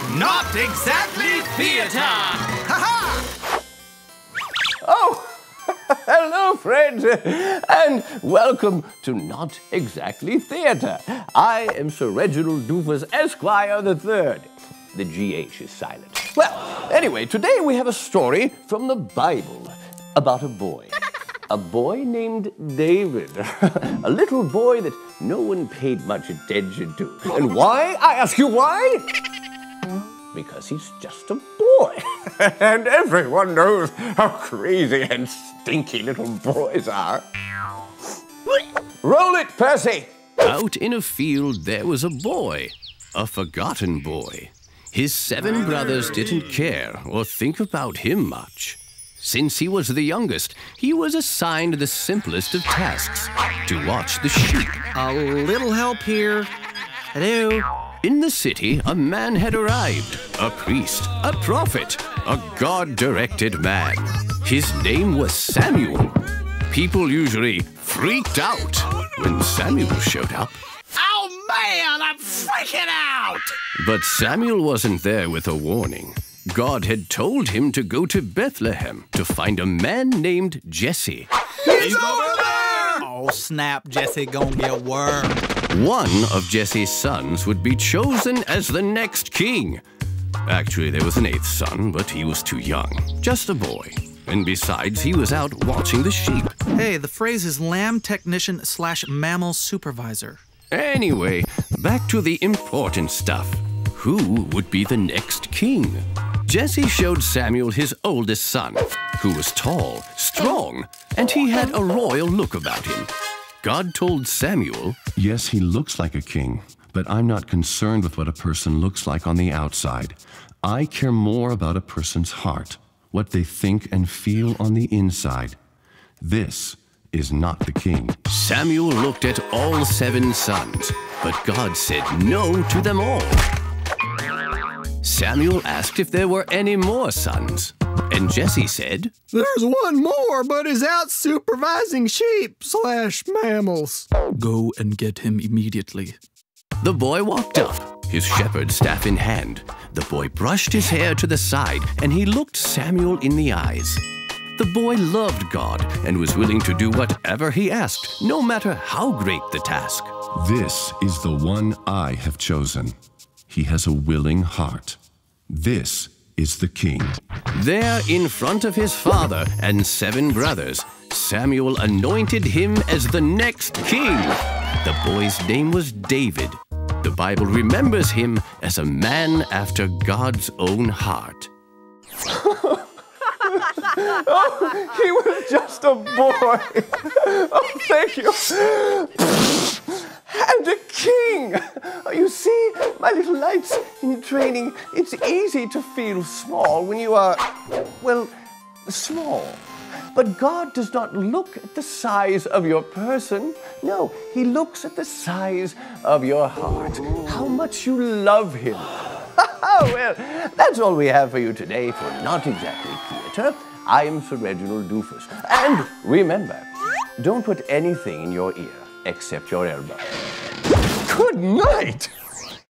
Not Exactly Theater! Ha-ha! Oh, hello, friends, and welcome to Not Exactly Theater. I am Sir Reginald Doofus, Esquire III. The GH is silent. Well, anyway, today we have a story from the Bible about a boy. A boy named David. A little boy that no one paid much attention to. And why? I ask you why? Because he's just a boy. And everyone knows how crazy and stinky little boys are. Roll it, Percy! Out in a field there was a boy, a forgotten boy. His 7 brothers didn't care or think about him much. Since he was the youngest, he was assigned the simplest of tasks, to watch the sheep. A little help here. Hello? In the city, a man had arrived, a priest, a prophet, a God-directed man. His name was Samuel. People usually freaked out when Samuel showed up. Oh man, I'm freaking out! But Samuel wasn't there with a warning. God had told him to go to Bethlehem to find a man named Jesse. He's over there! Oh snap, Jesse gonna get wormed. One of Jesse's sons would be chosen as the next king. Actually, there was an 8th son, but he was too young. Just a boy. And besides, he was out watching the sheep. Hey, the phrase is lamb technician / mammal supervisor. Anyway, back to the important stuff. Who would be the next king? Jesse showed Samuel his oldest son, who was tall, strong, and he had a royal look about him. God told Samuel, "Yes, he looks like a king, but I'm not concerned with what a person looks like on the outside. I care more about a person's heart, what they think and feel on the inside. This is not the king." Samuel looked at all 7 sons, but God said no to them all. Samuel asked if there were any more sons, and Jesse said, "There's one more, but he's out supervising sheep / mammals. Go and get him immediately. The boy walked up, his shepherd's staff in hand. The boy brushed his hair to the side, and he looked Samuel in the eyes. The boy loved God and was willing to do whatever he asked, no matter how great the task. "This is the one I have chosen. He has a willing heart. This is the king." There, in front of his father and 7 brothers, Samuel anointed him as the next king. The boy's name was David. The Bible remembers him as a man after God's own heart. Oh, he was just a boy. Oh, thank you. And a king. You see, my little knights in training, it's easy to feel small when you are, well, small. But God does not look at the size of your person. No, he looks at the size of your heart, how much you love him. Well, that's all we have for you today for Not Exactly Theater. I am Sir Reginald Doofus. And remember, don't put anything in your ear except your elbow. Good night!